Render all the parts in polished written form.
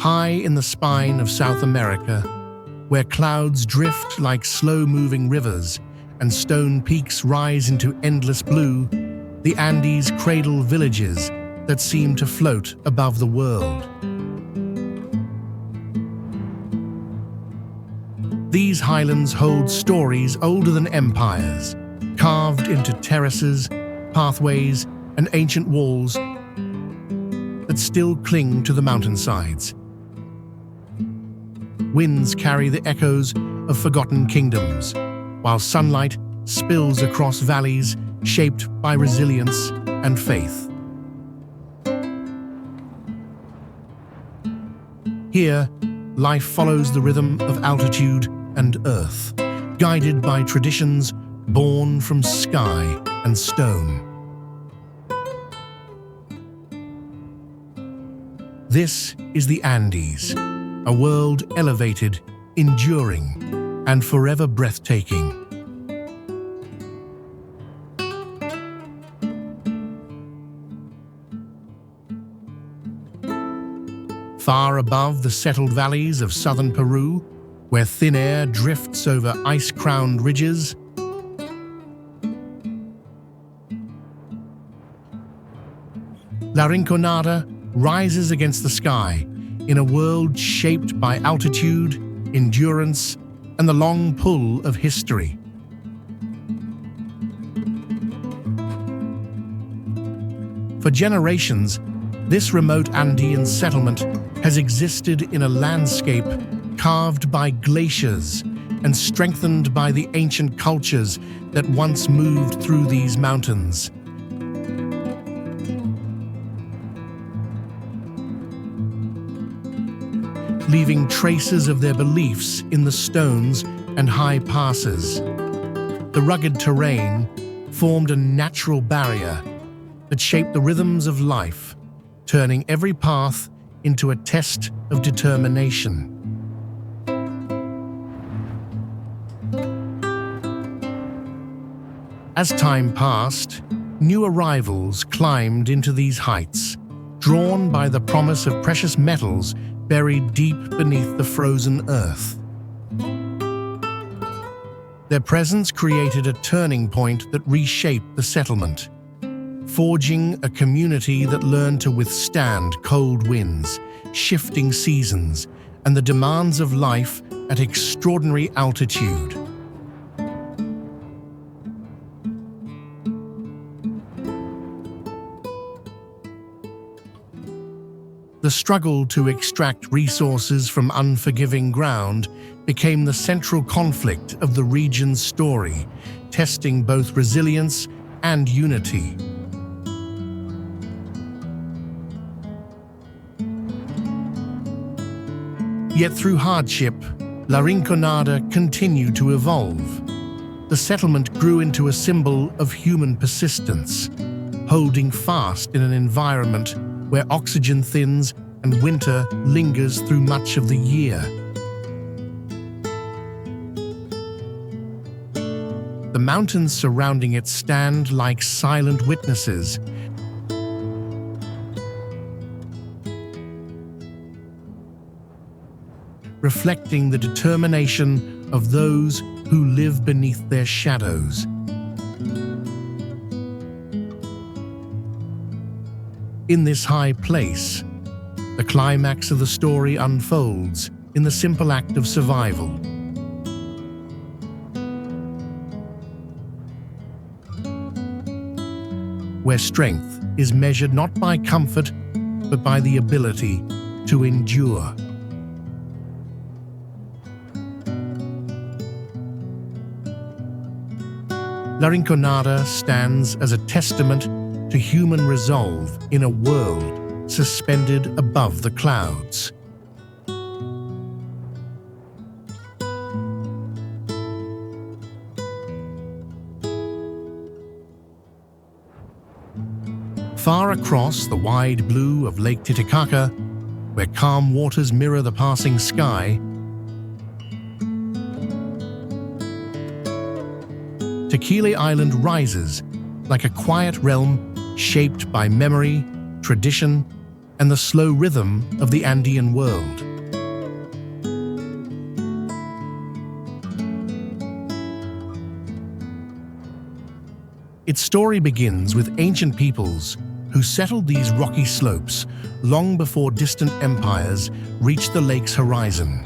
high in the spine of South America, where clouds drift like slow-moving rivers and stone peaks rise into endless blue, the Andes cradle villages that seem to float above the world. These highlands hold stories older than empires, carved into terraces, pathways, and ancient walls that still cling to the mountainsides. Winds carry the echoes of forgotten kingdoms, while sunlight spills across valleys shaped by resilience and faith. Here, life follows the rhythm of altitude and earth, guided by traditions born from sky and stone. This is the Andes, a world elevated, enduring, and forever breathtaking. Far above the settled valleys of southern Peru, where thin air drifts over ice-crowned ridges, La Rinconada rises against the sky in a world shaped by altitude, endurance, and the long pull of history. For generations, this remote Andean settlement has existed in a landscape carved by glaciers and strengthened by the ancient cultures that once moved through these mountains. Leaving traces of their beliefs in the stones and high passes. The rugged terrain formed a natural barrier that shaped the rhythms of life, turning every path into a test of determination. As time passed, new arrivals climbed into these heights, drawn by the promise of precious metals buried deep beneath the frozen earth. Their presence created a turning point that reshaped the settlement, forging a community that learned to withstand cold winds, shifting seasons, and the demands of life at extraordinary altitude. The struggle to extract resources from unforgiving ground became the central conflict of the region's story, testing both resilience and unity. Yet through hardship, La Rinconada continued to evolve. The settlement grew into a symbol of human persistence, holding fast in an environment where oxygen thins and winter lingers through much of the year. The mountains surrounding it stand like silent witnesses, reflecting the determination of those who live beneath their shadows. In this high place, the climax of the story unfolds in the simple act of survival. Where strength is measured not by comfort, but by the ability to endure. La Rinconada stands as a testament to human resolve in a world suspended above the clouds. Far across the wide blue of Lake Titicaca, where calm waters mirror the passing sky, Taquile Island rises like a quiet realm shaped by memory, tradition, and the slow rhythm of the Andean world. Its story begins with ancient peoples who settled these rocky slopes long before distant empires reached the lake's horizon.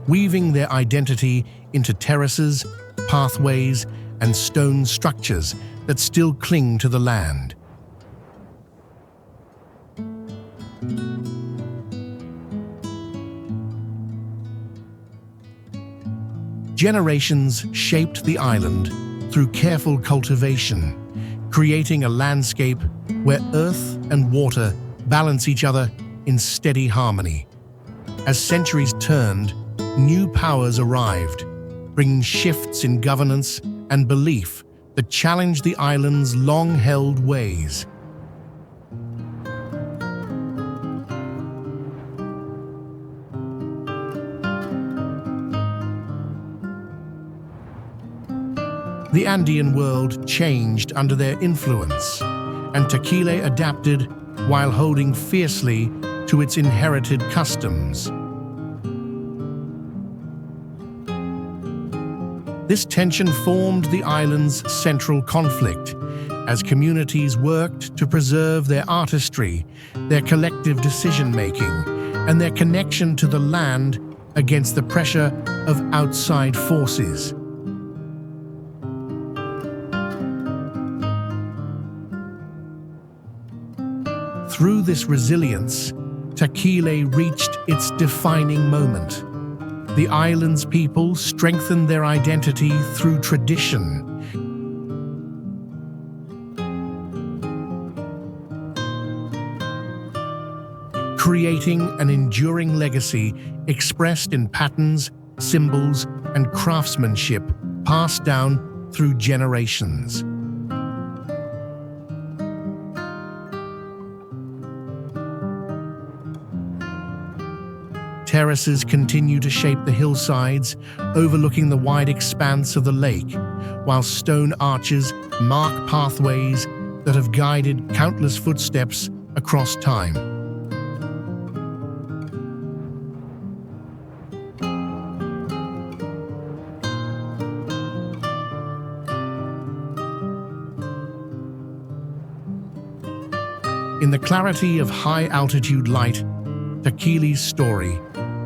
Weaving their identity into terraces, pathways, and stone structures that still cling to the land. Generations shaped the island through careful cultivation, creating a landscape where earth and water balance each other in steady harmony. As centuries turned, new powers arrived, bringing shifts in governance and belief that challenged the island's long-held ways. The Andean world changed under their influence, and Taquile adapted while holding fiercely to its inherited customs. This tension formed the island's central conflict, as communities worked to preserve their artistry, their collective decision-making, and their connection to the land against the pressure of outside forces. Through this resilience, Taquile reached its defining moment. The island's people strengthened their identity through tradition. Creating an enduring legacy expressed in patterns, symbols, and craftsmanship passed down through generations. Terraces continue to shape the hillsides, overlooking the wide expanse of the lake, while stone arches mark pathways that have guided countless footsteps across time. In the clarity of high-altitude light, Taquile's story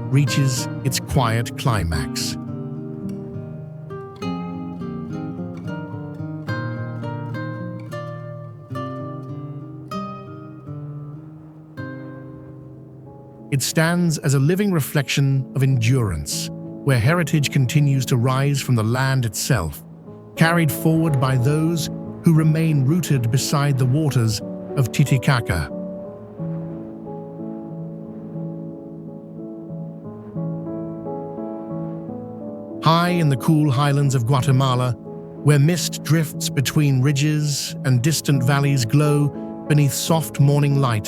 reaches its quiet climax. It stands as a living reflection of endurance, where heritage continues to rise from the land itself, carried forward by those who remain rooted beside the waters of Titicaca. High in the cool highlands of Guatemala, where mist drifts between ridges and distant valleys glow beneath soft morning light.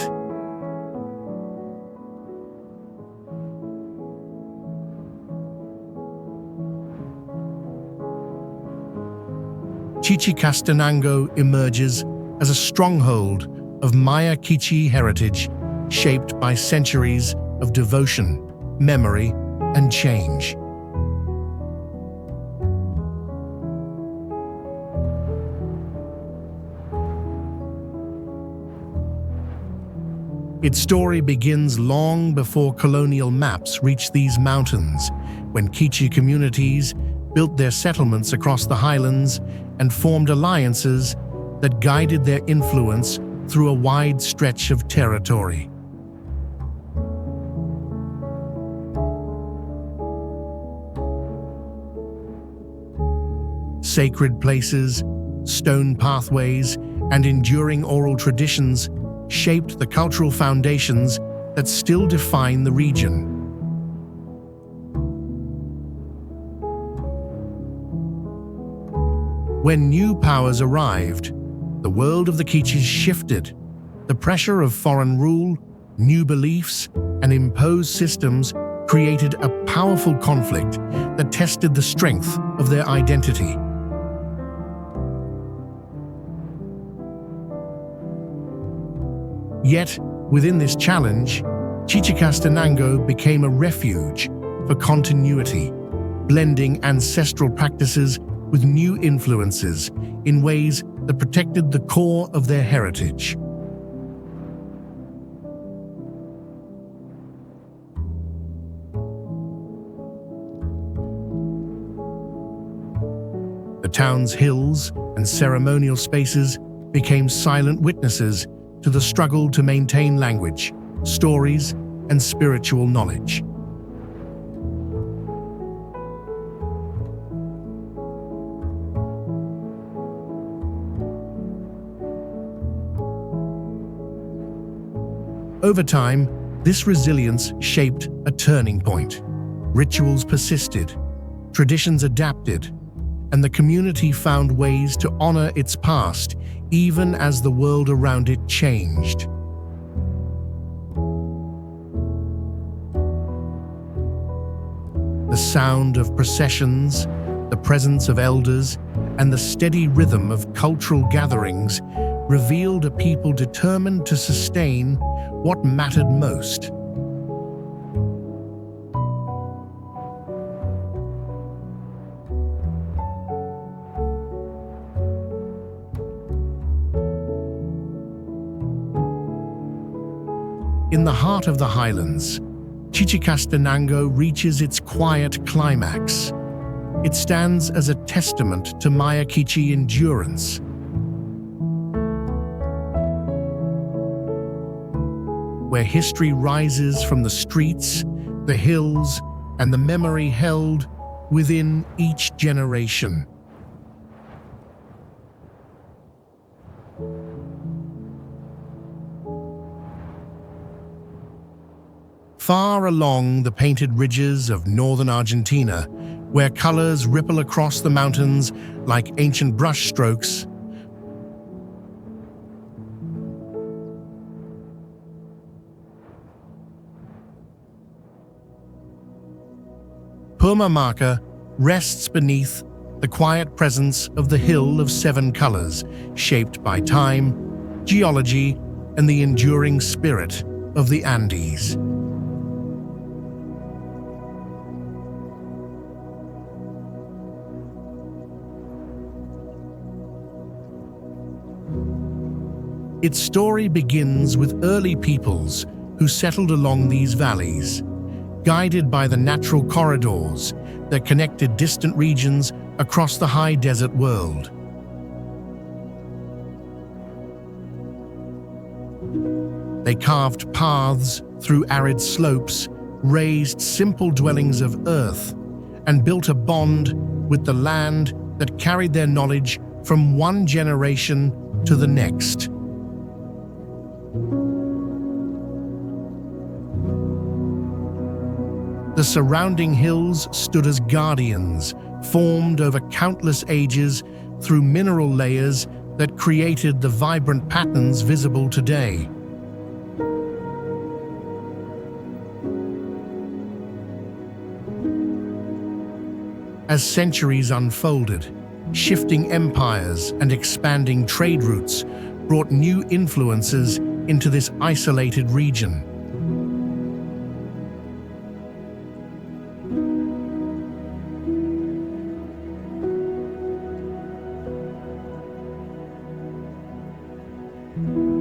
Chichicastenango emerges as a stronghold of Maya Kichi heritage shaped by centuries of devotion, memory, and change. Its story begins long before colonial maps reached these mountains, when Kichi communities built their settlements across the highlands and formed alliances that guided their influence through a wide stretch of territory. Sacred places, stone pathways, and enduring oral traditions shaped the cultural foundations that still define the region. When new powers arrived, the world of the Kichis shifted. The pressure of foreign rule, new beliefs, and imposed systems created a powerful conflict that tested the strength of their identity. Yet, within this challenge, Chichicastenango became a refuge for continuity, blending ancestral practices with new influences in ways that protected the core of their heritage. The town's hills and ceremonial spaces became silent witnesses to the struggle to maintain language, stories, and spiritual knowledge. Over time, this resilience shaped a turning point. Rituals persisted, traditions adapted, and the community found ways to honor its past even as the world around it changed. The sound of processions, the presence of elders, and the steady rhythm of cultural gatherings revealed a people determined to sustain what mattered most. In the heart of the highlands, Chichicastenango reaches its quiet climax. It stands as a testament to Maya Kichi endurance. Where history rises from the streets, the hills, and the memory held within each generation. Far along the painted ridges of northern Argentina, where colors ripple across the mountains like ancient brushstrokes, Purmamarca rests beneath the quiet presence of the Hill of Seven Colors, shaped by time, geology, and the enduring spirit of the Andes. Its story begins with early peoples who settled along these valleys, guided by the natural corridors that connected distant regions across the high desert world. They carved paths through arid slopes, raised simple dwellings of earth, and built a bond with the land that carried their knowledge from one generation to the next. The surrounding hills stood as guardians, formed over countless ages through mineral layers that created the vibrant patterns visible today. As centuries unfolded, shifting empires and expanding trade routes brought new influences into this isolated region.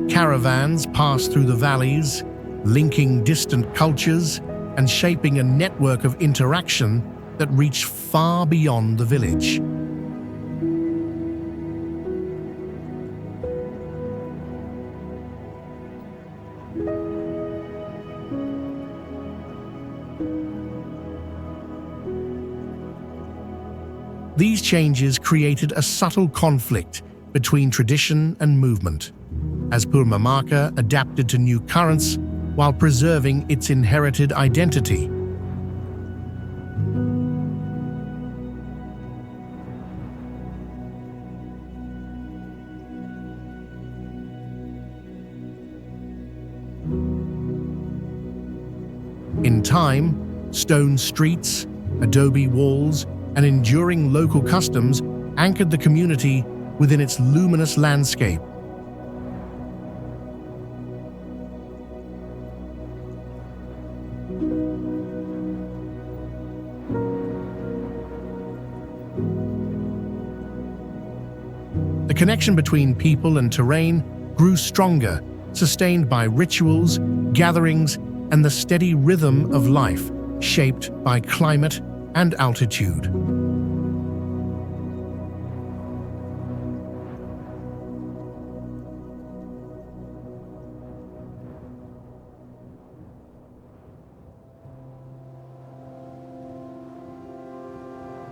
Caravans passed through the valleys, linking distant cultures and shaping a network of interaction that reached far beyond the village. These changes created a subtle conflict between tradition and movement, as Purmamarca adapted to new currents while preserving its inherited identity. In time, stone streets, adobe walls, and enduring local customs anchored the community within its luminous landscape. connection between people and terrain grew stronger, sustained by rituals, gatherings, and the steady rhythm of life, shaped by climate and altitude.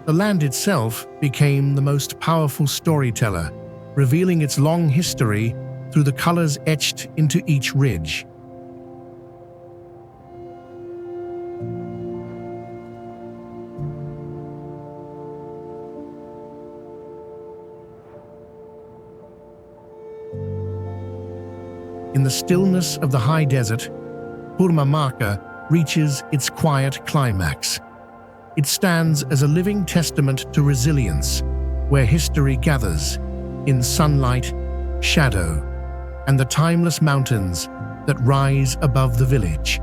The land itself became the most powerful storyteller, revealing its long history through the colors etched into each ridge. In the stillness of the high desert, Purmamarca reaches its quiet climax. It stands as a living testament to resilience, where history gathers in sunlight, shadow, and the timeless mountains that rise above the village.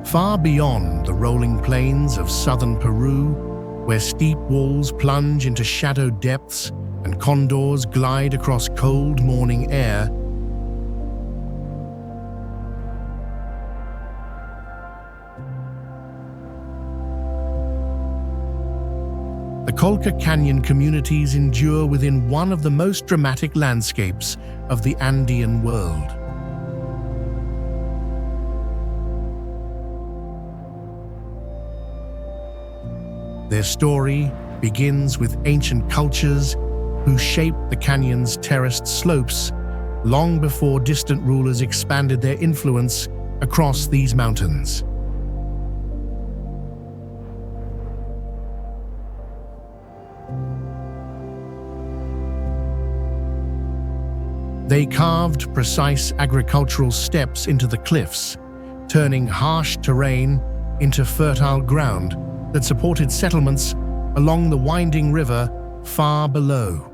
Far beyond the rolling plains of southern Peru, where steep walls plunge into shadowed depths and condors glide across cold morning air, the Colca Canyon communities endure within one of the most dramatic landscapes of the Andean world. Their story begins with ancient cultures who shaped the canyon's terraced slopes long before distant rulers expanded their influence across these mountains. They carved precise agricultural steps into the cliffs, turning harsh terrain into fertile ground that supported settlements along the winding river far below.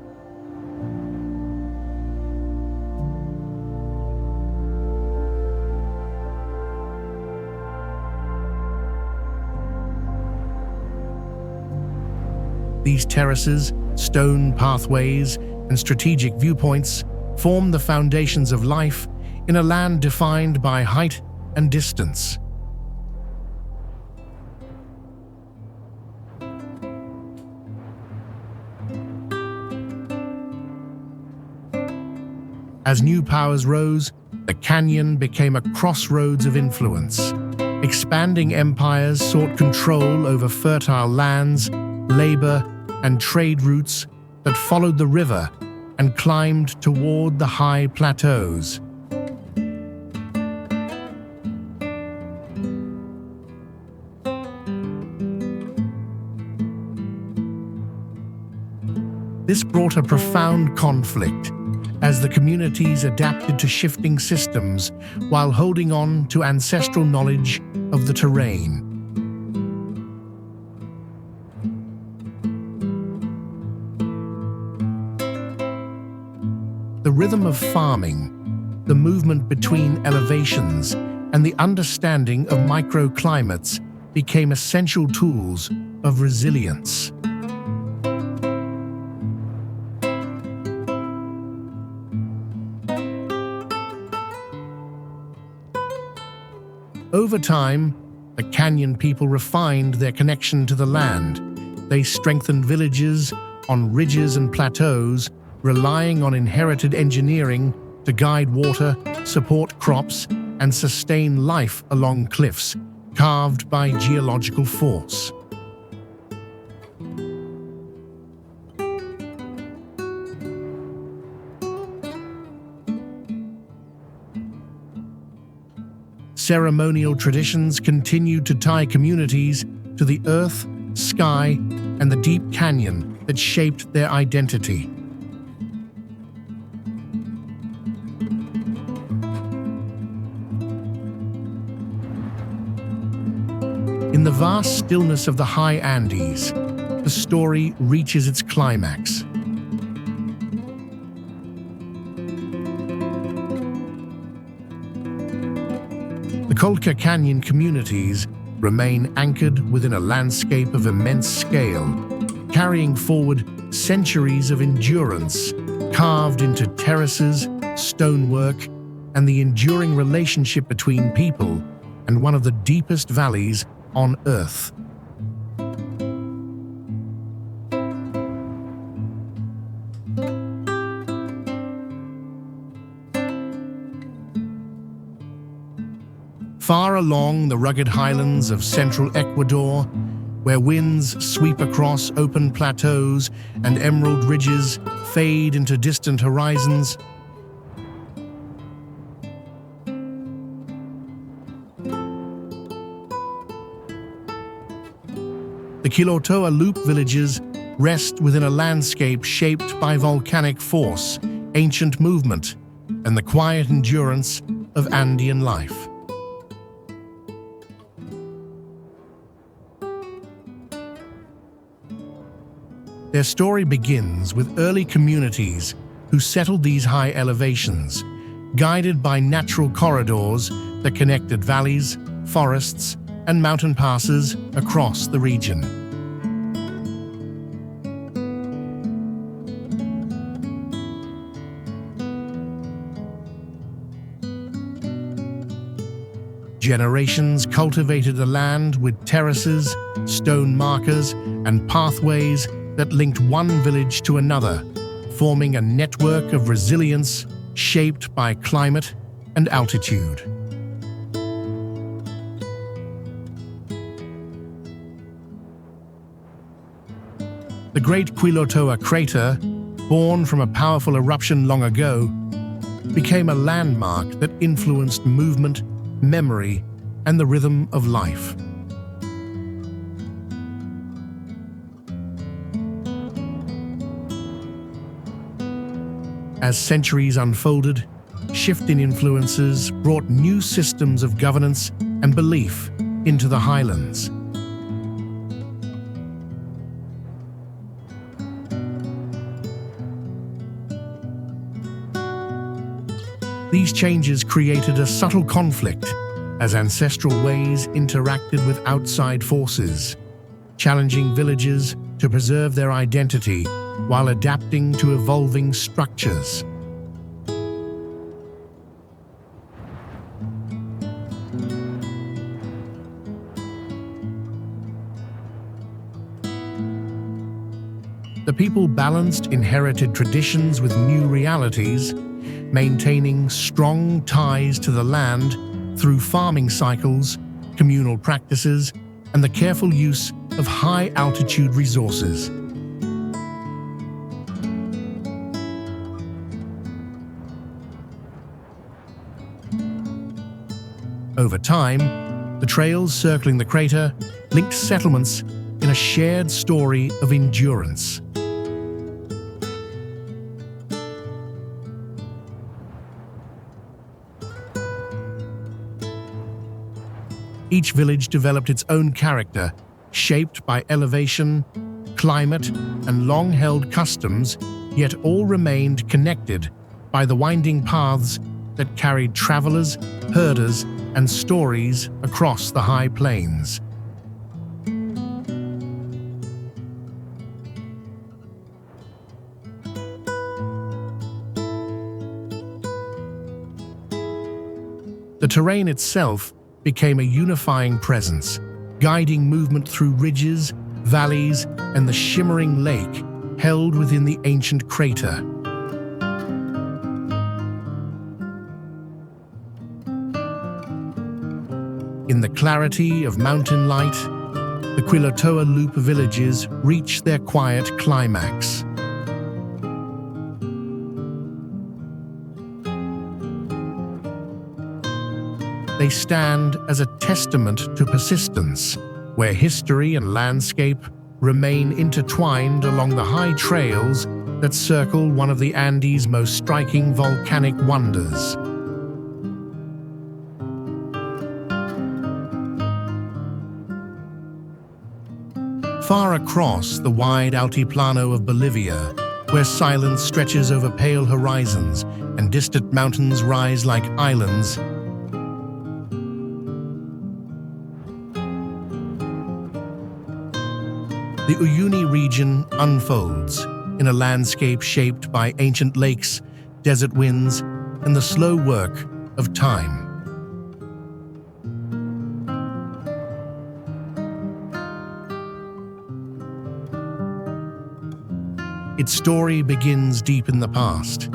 These terraces, stone pathways, and strategic viewpoints form the foundations of life in a land defined by height and distance. As new powers rose, the canyon became a crossroads of influence. Expanding empires sought control over fertile lands, labor, and trade routes that followed the river and climbed toward the high plateaus. This brought a profound conflict as the communities adapted to shifting systems while holding on to ancestral knowledge of the terrain. The rhythm of farming, the movement between elevations, and the understanding of microclimates became essential tools of resilience. Over time, the canyon people refined their connection to the land. They strengthened villages on ridges and plateaus, relying on inherited engineering to guide water, support crops, and sustain life along cliffs carved by geological force. Ceremonial traditions continued to tie communities to the earth, sky, and the deep canyon that shaped their identity. In the vast stillness of the high Andes, the story reaches its climax. The Colca Canyon communities remain anchored within a landscape of immense scale, carrying forward centuries of endurance, carved into terraces, stonework, and the enduring relationship between people and one of the deepest valleys on Earth. Far along the rugged highlands of central Ecuador, where winds sweep across open plateaus and emerald ridges fade into distant horizons, the Quilotoa Loop villages rest within a landscape shaped by volcanic force, ancient movement, and the quiet endurance of Andean life. Their story begins with early communities who settled these high elevations, guided by natural corridors that connected valleys, forests, and mountain passes across the region. Generations cultivated the land with terraces, stone markers, and pathways that linked one village to another, forming a network of resilience shaped by climate and altitude. The Great Quilotoa crater, born from a powerful eruption long ago, became a landmark that influenced movement, memory, and the rhythm of life. As centuries unfolded, shifting influences brought new systems of governance and belief into the highlands. These changes created a subtle conflict as ancestral ways interacted with outside forces, challenging villages to preserve their identity while adapting to evolving structures. The people balanced inherited traditions with new realities, maintaining strong ties to the land through farming cycles, communal practices, and the careful use of high-altitude resources. Over time, the trails circling the crater linked settlements in a shared story of endurance. Each village developed its own character, shaped by elevation, climate, and long-held customs, yet all remained connected by the winding paths that carried travelers, herders, and stories across the high plains. The terrain itself became a unifying presence, guiding movement through ridges, valleys, and the shimmering lake held within the ancient crater. In the clarity of mountain light, the Quilotoa Loop villages reach their quiet climax. They stand as a testament to persistence, where history and landscape remain intertwined along the high trails that circle one of the Andes' most striking volcanic wonders. Far across the wide altiplano of Bolivia, where silence stretches over pale horizons and distant mountains rise like islands, The Uyuni region unfolds in a landscape shaped by ancient lakes, desert winds, and the slow work of time. Its story begins deep in the past,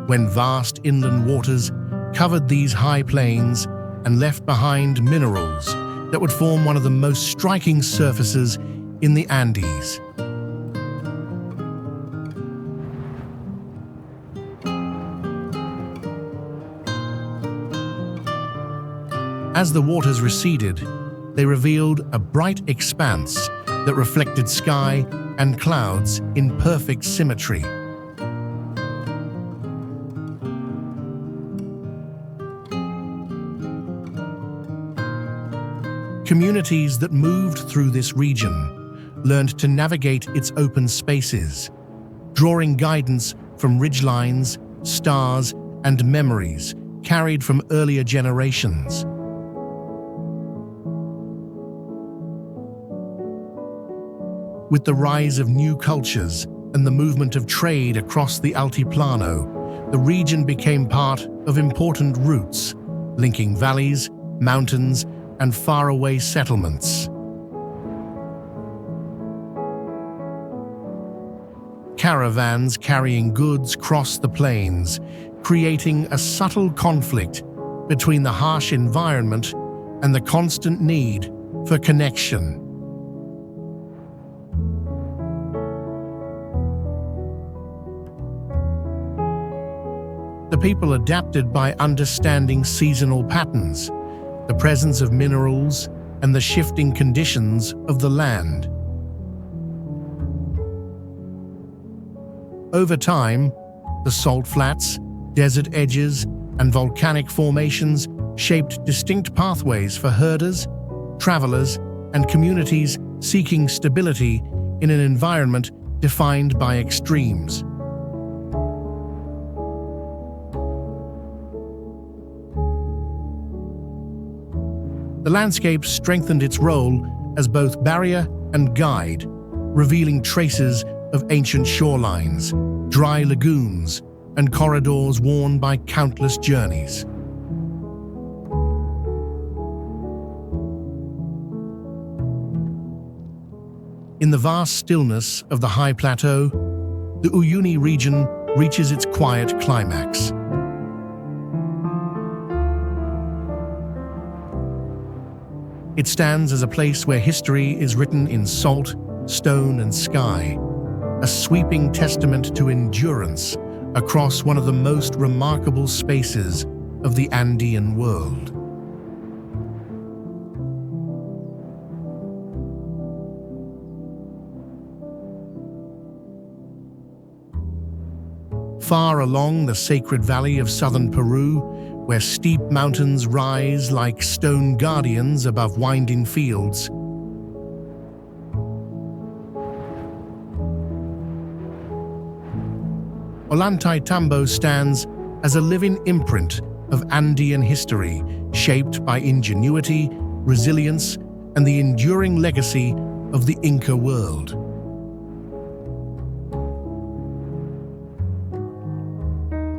when vast inland waters covered these high plains and left behind minerals that would form one of the most striking surfaces in the Andes. As the waters receded, they revealed a bright expanse that reflected sky and clouds in perfect symmetry. Communities that moved through this region learned to navigate its open spaces, drawing guidance from ridgelines, stars, and memories carried from earlier generations. With the rise of new cultures and the movement of trade across the Altiplano, the region became part of important routes, linking valleys, mountains, and faraway settlements. Caravans carrying goods crossed the plains, creating a subtle conflict between the harsh environment and the constant need for connection. The people adapted by understanding seasonal patterns, the presence of minerals, and the shifting conditions of the land. Over time, the salt flats, desert edges, and volcanic formations shaped distinct pathways for herders, travelers, and communities seeking stability in an environment defined by extremes. The landscape strengthened its role as both barrier and guide, revealing traces of ancient shorelines, dry lagoons, and corridors worn by countless journeys. In the vast stillness of the high plateau, the Uyuni region reaches its quiet climax. It stands as a place where history is written in salt, stone, and sky, a sweeping testament to endurance across one of the most remarkable spaces of the Andean world. Far along the sacred valley of southern Peru, where steep mountains rise like stone guardians above winding fields, Ollantaytambo stands as a living imprint of Andean history, shaped by ingenuity, resilience, and the enduring legacy of the Inca world.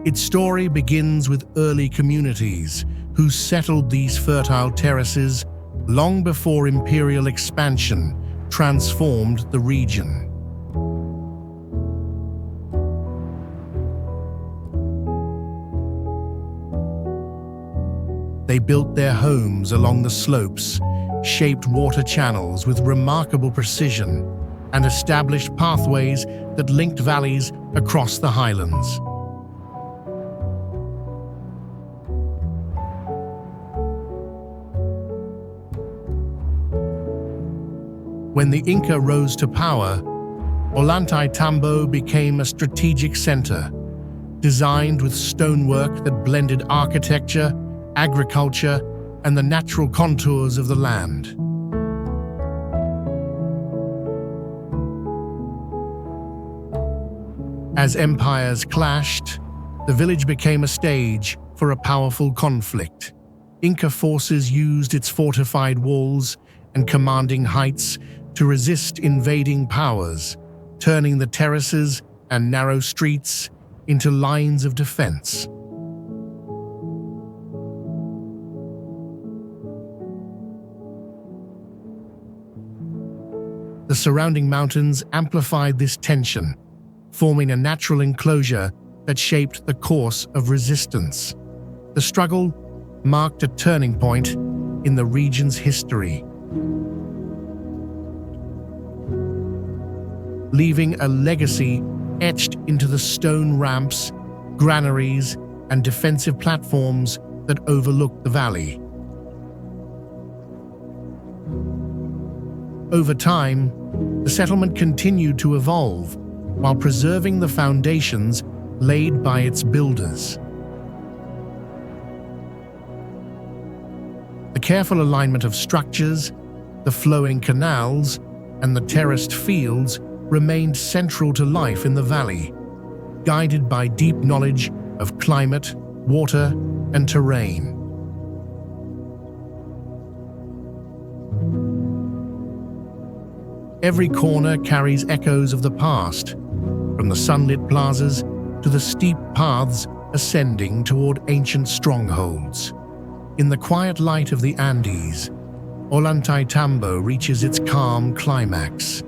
Its story begins with early communities who settled these fertile terraces long before imperial expansion transformed the region. They built their homes along the slopes, shaped water channels with remarkable precision, and established pathways that linked valleys across the highlands. When the Inca rose to power, Ollantaytambo became a strategic center, designed with stonework that blended architecture, agriculture, and the natural contours of the land. As empires clashed, the village became a stage for a powerful conflict. Inca forces used its fortified walls and commanding heights to resist invading powers, turning the terraces and narrow streets into lines of defense. The surrounding mountains amplified this tension, forming a natural enclosure that shaped the course of resistance. The struggle marked a turning point in the region's history, leaving a legacy etched into the stone ramps, granaries, and defensive platforms that overlook the valley. Over time, the settlement continued to evolve while preserving the foundations laid by its builders. The careful alignment of structures, the flowing canals, and the terraced fields remained central to life in the valley, guided by deep knowledge of climate, water, and terrain. Every corner carries echoes of the past, from the sunlit plazas to the steep paths ascending toward ancient strongholds. In the quiet light of the Andes, Ollantaytambo reaches its calm climax.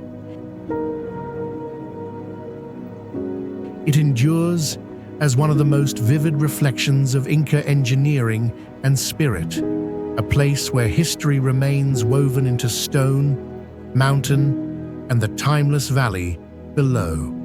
It endures as one of the most vivid reflections of Inca engineering and spirit, a place where history remains woven into stone, mountain, and the timeless valley below.